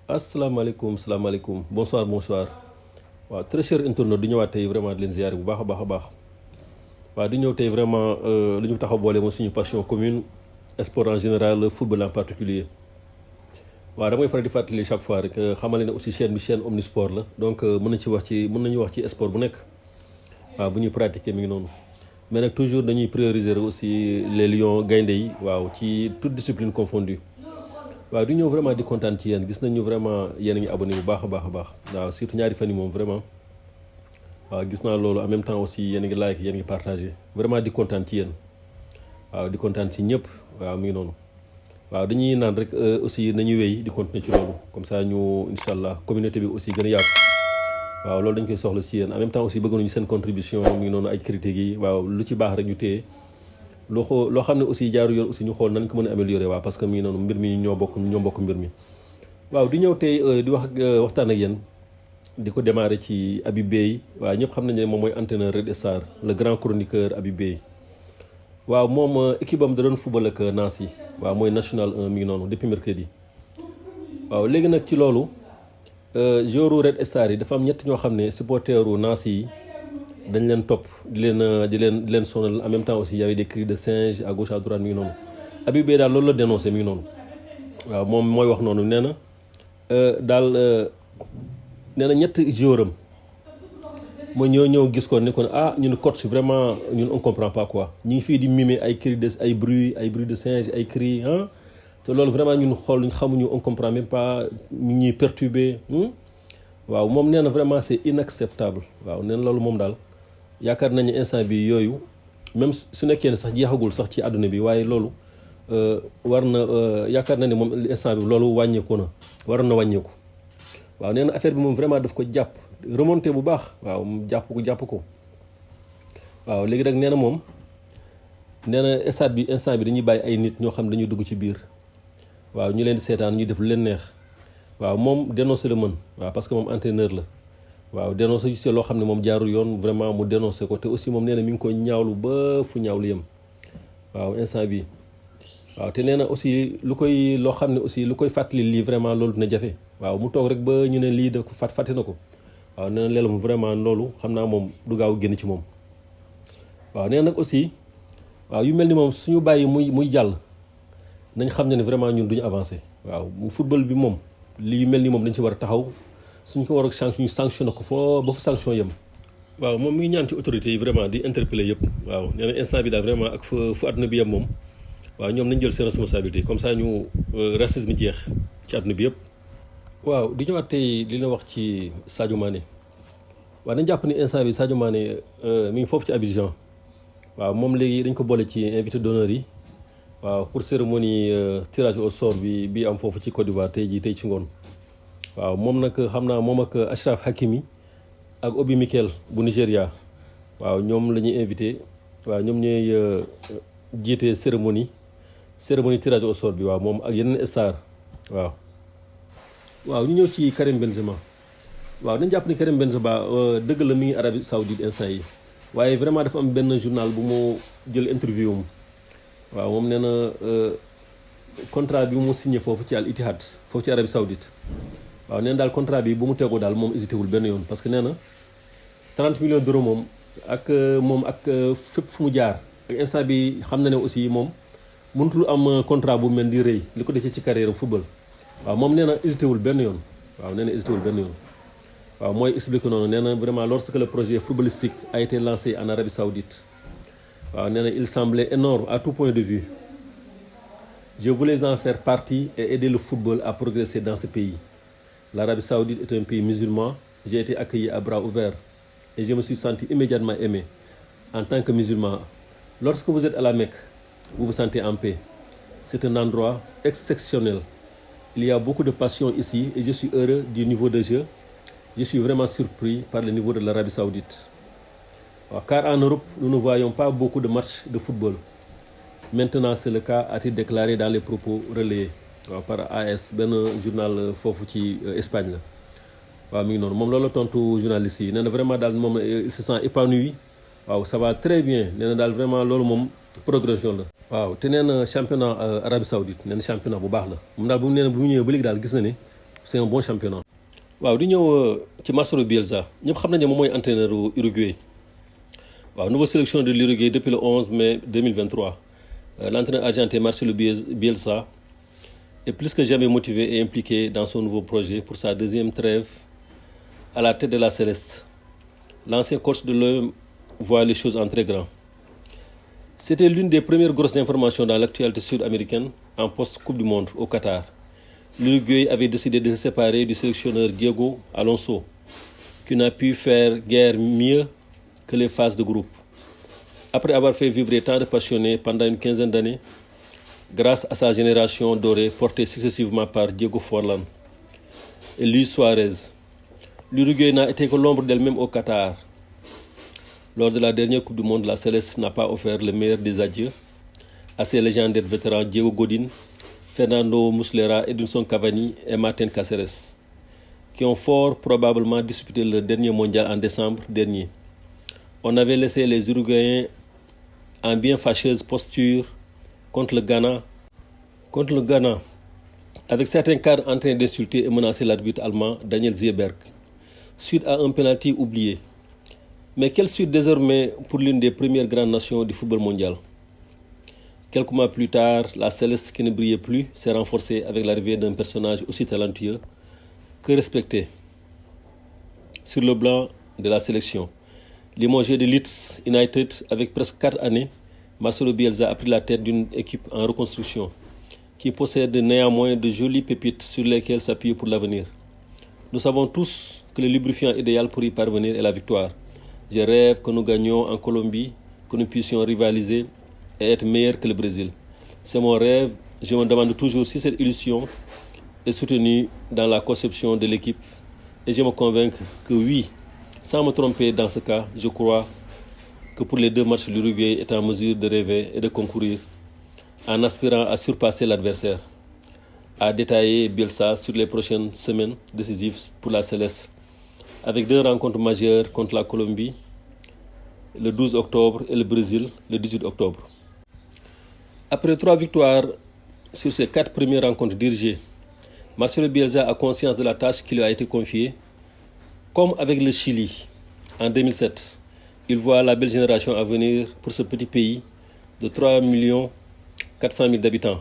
asalaamaaleykum salaamaaleykum bonsoir bonsoir waaw très cher internaute di ñëwaat tey vraiment di leen ziare bu baax a baax a baax waaw di ñëw tey vraiment li ñu tax a boole mooy suñu passion commune sport en général football en particulier waaw damay faral di fàttali chaque fois rek xamale ne aussi chaîne bi chaîne omnisport la donc mën nañu wax ci sport bu nekk waaw bu ñuy pratiquer mi ngi noonu mais nag toujours dañuy prioriser aussi les lions gaynde yi waaw ci toute discipline confondue waaw di ñëw vraiment di kontaan ci yéen gis nañu vraiment yéen a ngi abonné bu baax a baax a baax waaw surtout ñaari fan yi moom vraiment waaw gis naa loolu en même temps aussi yéen a ngi like yéen a ngi partagé vraiment di kontaan ci yéen waaw di kontaan ci ñëpp waaw mi ngi noonu waaw dañuy naan rek aussi nañu wéy di continuer ci loolu comme ça ñu incha allah communauté bi aussi gën a yaatu waaw loolu dañ koy soxla ci yéen en même temps aussi bëgg nañu seen contribution mi ngi noonu ay critiques yi waaw lu ci baax rek ñu téye loo xam ne aussi jaaru yoon aussi ñu xool nan ko mën a améliorer waaw parce que mi ngi noonu mbir mi ñoo bokk mbir mi waaw di ñëw tey di waxtaan ak yéen di ko démarrer ci Habib Beye waaw ñëpp xam nañu ne moom mooy entraîneur Red Star le grand chroniqueur Habib Beye waaw moom équipe am da doon football ak Nancy waaw mooy national 1 mi ngi noonu depuis mercredi waaw léegi nag ci loolu joueur Red Star yi dafa am ñett ñoo xam ne supporteru Nancy yi dañ leen topp di leen sonal en même temps aussi y avait des cris de singe à gauche à droite mi ngi noonu Habib Beye daal loolu la dénoncé mi ngi noonu waaw moom mooy wax noonu nee na nee na ñett joueuram mooy ñëw gis ko ne ko ñun coach vraiment ñun on comprend pas quoi ñu ngi fii di mimer ay cris de ay bruit de singe ay cris te loolu vraiment ñun xool xamuñu on comprend même pas ñu ñuy perturber waaw moom nee na vraiment c'est inacceptable waaw nee na loolu moom daal yaakaar nañu instant bi yooyu même su nekkee ne sax jeexagul sax ci àdduna bi waaye loolu war na yaakaar na ne moom instant bi loolu wàññeeku na war na wàññeeku waaw nee na affaire bi moom vraiment daf ko jàpp remonté bu baax waaw jàpp ko waaw léegi nag nee na moom nee na stade bi instant bi dañuy bàyyi ay nit ñoo xam ne dañuy dugg ci biir waaw ñu leen di seetaan ñuy def lu leen neex waaw moom dénoncé la mën waaw parce que moom entraîneur la waaw dénoncé ci loo xam ne moom jaarul yoon vraiment mu dénoncé ko te aussi moom nee na mi ngi ko ñaawlu ba fu ñaawlu yem waaw instant bi waaw te nee na aussi loo xam ne aussi lu koy fàttali lii vraiment loolu dina jafe waaw mu toog rek ba ñu ne lii da ko fàtte na ko waaw nee na leelam vraiment loolu xam naa moom du gaaw génn ci moom waaw nee na nag aussi waaw yu mel ni moom suñu bàyyi muy jàll nañ xam ne vraiment ñun duñu avancé waaw football bi moom li yu mel ni moom dañ ci war a taxaw suñ ko war a sanction ñu sanctionné ko foo ba fu sanction yem waaw moom mi ngi ñaan ci autorités yi vraiment di interpeller yëpp waaw nee na instant bi daal vraiment ak fu àdduna bi yem moom waaw ñoom nañ jël seen responsabilité comme ça ñu racisme jeex ci àdduna bi yëpp waaw di ñëwaat tey li la wax ci Sadio Mané waaw dañ jàpp ni instant bi Sadio Mané mi ngi foofu ci Abidjan waaw moom léegi dañ ko boole ci invité d'honneur yi waaw pour cérémonie tirage au sort bi am foofu ci Côte d'Ivoire tey ci ngoon waaw moom nag xam naa moom ak Achraf Hakimi ak Obi Mikel bu Nigéria waaw ñoom la ñuy invité waaw ñoom ñooy jiite cérémonie tirage au sort bi waaw moom ak yeneen star waaw ñu ñëw ci Karim Benzema waaw dañ jàpp ni Karim Benzema dëgg la mi ngi Arabie Saoudite instant yi waaye vraiment dafa am benn journal bu mu jël interview am waaw moom nee na contrat bi mu signé foofu ci Al Ittihad foofu ci Arabie Saoudite waaw nee na daal contrat bi bu mu tegoo daal moom hésité wul benn yoon parce que nee na 30 millions d'euros moom ak fépp fu mu jaar ak instant bi xam na ne aussi moom mënutul am contrat bu mel di rëy li ko defee ci carrière football waaw moom nee na hésité wul benn yoon waaw mooy expliqué noonu nee na vraiment lorsque le projet footballistique a été lancé en Arabie Saoudite waaw nee na il semblait énorme à tout point de vue je voulais en faire partie et aider le football à progresser dans ce pays. L'Arabie Saoudite est un pays musulman. J'ai été accueilli à bras ouverts et je me suis senti immédiatement aimé en tant que musulman. Lorsque vous êtes à la Mecque, vous vous sentez en paix. C'est un endroit exceptionnel. Il y a beaucoup de passion ici et je suis heureux du niveau de jeu. Je suis vraiment surpris par le niveau de l'Arabie Saoudite. Car en Europe, nous ne voyons pas beaucoup de matchs de football. Maintenant, c'est le cas, a-t-il déclaré dans les propos relayés par AS, benn journal foofu ci Espagne la. waaw mi ngi noonu moom loolu la tontu journaliste yi nee na vraiment daal moom il se sent épanoui waaw ça va très bien nee na daal vraiment loolu moom progression la. waaw te nee na championnat Arabie Saoudite nee na championnat bu baax la moom daal bu mu nee na bu mu ñëwee ba léegi daal gis na ne c'est un bon championnat. waaw di ñëw ci Marcelo Bielsa ñëpp xam nañ ne moom mooy entraîneur Uruguay. waaw nouvelle sélection de l'Uruguay depuis le 11 mai 2023. L'entraîneur argentin Marcelo Bielsa est plus que jamais motivé et impliqué dans son nouveau projet pour sa deuxième trêve à la tête de la Céleste. L'ancien coach de l'OM voit les choses en très grand. C'était l'une des premières grosses informations dans l'actualité sud-américaine en post-Coupe du Monde au Qatar. L'Uruguay avait décidé de se séparer du sélectionneur Diego Alonso, qui n'a pu faire guère mieux que les phases de groupe. Après avoir fait vibrer tant de passionnés pendant une quinzaine d'années, grâce à sa génération dorée portée successivement par Diego Forlán et Luis Suarez, l'Uruguay n'a été que l'ombre d'elle-même au Qatar. Lors de la dernière Coupe du Monde, la Céleste n'a pas offert le meilleur des adieux à ses légendaires vétérans Diego Godín, Fernando Muslera, Edinson Cavani et Martín Cáceres, qui ont fort probablement disputé le dernier mondial en décembre dernier. On avait laissé les Uruguayens en bien fâcheuse posture contre le Ghana, avec certains cadres en train d'insulter et menacer l'arbitre allemand Daniel Zieberg, suite à un penalty oublié. Mais quelle suite désormais pour l'une des premières grandes nations du football mondial? Quelques mois plus tard, la Céleste qui ne brillait plus s'est renforcée avec l'arrivée d'un personnage aussi talentueux que respecté sur le blanc de la sélection. Limogé de Leeds United avec presque 4 années, Marcelo Bielsa a pris la tête d'une équipe en reconstruction qui possède néanmoins de jolies pépites sur lesquelles s'appuyer pour l'avenir. Nous savons tous que le lubrifiant idéal pour y parvenir est la victoire. Je rêve que nous gagnions en Colombie, que nous puissions rivaliser et être meilleurs que le Brésil. C'est mon rêve. Je me demande toujours si cette illusion est soutenue dans la conception de l'équipe. Et je me convainc que oui, sans me tromper dans ce cas, je crois que pour les 2 matchs, l'Uruguay est en mesure de rêver et de concourir en aspirant à surpasser l'adversaire. A détaillé Bielsa sur les prochaines semaines décisives pour la Céleste, avec 2 rencontres majeures contre la Colombie le 12 octobre et le Brésil le 18 octobre. Après 3 victoires sur ces 4 premières rencontres dirigées, Marcelo Bielsa a conscience de la tâche qui lui a été confiée. Comme avec le Chili en 2007, il voit la belle génération à venir pour ce petit pays de 3 400 000 d'habitants.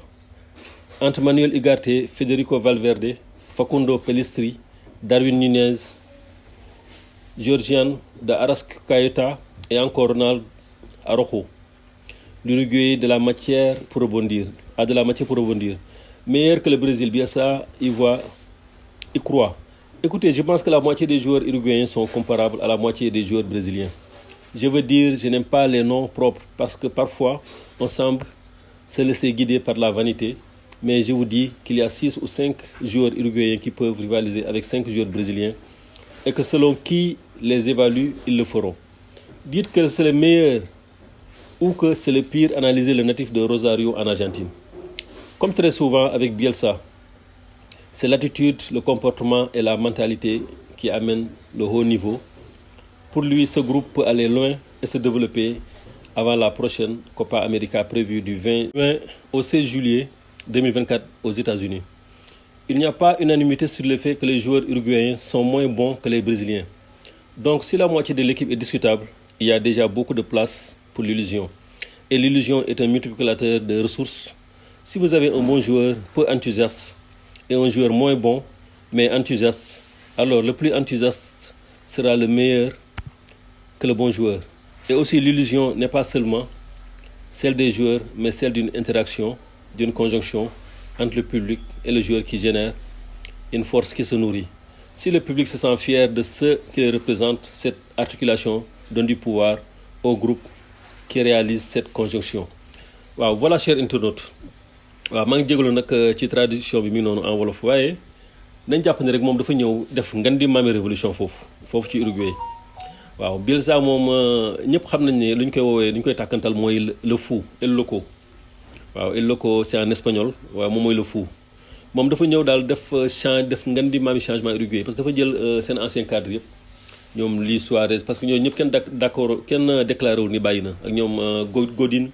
Entre Manuel Ugarte, Federico Valverde, Facundo Pellistri, Darwin Núñez, Georgian de Arrascaeta et encore Ronald Araujo. L'Uruguay a de la matière pour rebondir. Meilleur que le Brésil, Bielsa y croit. Écoutez, je pense que la moitié des joueurs uruguayens sont comparables à la moitié des joueurs brésiliens. Je veux dire, je n'aime pas les noms propres parce que parfois, on semble se laisser guider par la vanité. Mais je vous dis qu'il y a 6 ou 5 joueurs uruguayens qui peuvent rivaliser avec 5 joueurs brésiliens et que selon qui les évalue, ils le feront. Dites que c'est le meilleur ou que c'est le pire, analysez le natif de Rosario en Argentine. Comme très souvent avec Bielsa, c'est l'attitude, le comportement et la mentalité qui amènent le haut niveau. Pour lui, ce groupe peut aller loin et se développer avant la prochaine Copa América prévue du 20 juin au 16 juillet 2024 aux États-Unis. Il n'y a pas unanimité sur le fait que les joueurs uruguayens sont moins bons que les Brésiliens. Donc si la moitié de l'équipe est discutable, il y a déjà beaucoup de place pour l'illusion. Et l'illusion est un multiplicateur de ressources. Si vous avez un bon joueur peu enthousiaste et un joueur moins bon mais enthousiaste, alors le plus enthousiaste sera le meilleur que le bon joueur. Et aussi l'illusion n'est pas seulement celle des joueurs mais celle d'une interaction, d'une conjonction entre le public et le joueur qui génère une force qui se nourrit. Si le public se sent fier de ce qu'il représente, cette articulation donne du pouvoir au groupe qui réalise cette conjonction. Waaw, voilà cher internaute. Waaw, maa ngi jégalu nag ci traduction bi mi noonu en wolof waaye nañ jàpp ne rek moom dafa ñëw def ngan di maami révolution foofu ci Uruguay. waaw Bielsa moom ñëpp xam nañ ne lu ñu koy woowee lu ñu koy tàkkantal mooy le fou el loco. waaw el loco c'est en espagnol waaw moom mooy le fou. moom dafa ñëw daal def ngan di maami changement Uruguay parce que dafa jël seen ancien cadre yëpp ñoom Luis Suarez parce que ñooñu ñëpp kenn déclaré wul ni bàyyi na ak ñoom Godín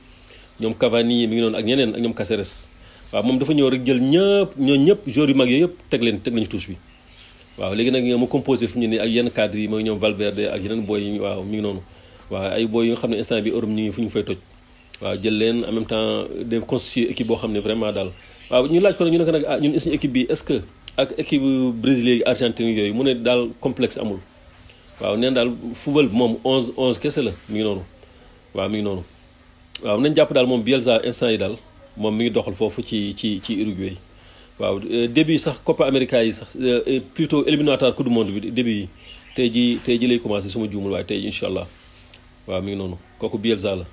ñoom Cavani mi ngi noonu ak ñeneen ak ñoom Cáceres waaw moom dafa ñëw rek jël ñëpp joueurs yu mag yooyu yëpp teg leen ci touche bi. waaw léegi nag mu composé fu ñu nii ak yenn cadres yi mooy ñoom Valverde ak yeneen booy yi waaw mi ngi noonu. waaw ay booy yi nga xam ne instant bi Europe ñu ngi fu ñu fay toj. waaw jël leen en même temps de constituer équipe boo xam ne vraiment daal waaw ñu laaj ko nag ñu ne ko nag ñun suñu équipe bi est-ce que ak équipe brésilien yi argentine yooyu mu ne daal complexe amul. waaw neen daal football bi moom 11 kese la mi ngi noonu. waaw mi ngi noonu waaw nañ jàpp daal moom Bielsa instant yi daal moom mi ngi doxal foofu ci Uruguay. waaw début yi sax Copa América yi sax plutôt éliminatoire coupe du monde bi début yi tey ji lay commencé suma juumul waaye tey ji incha allah waaw mi ngi noonu kooku Bielsa la.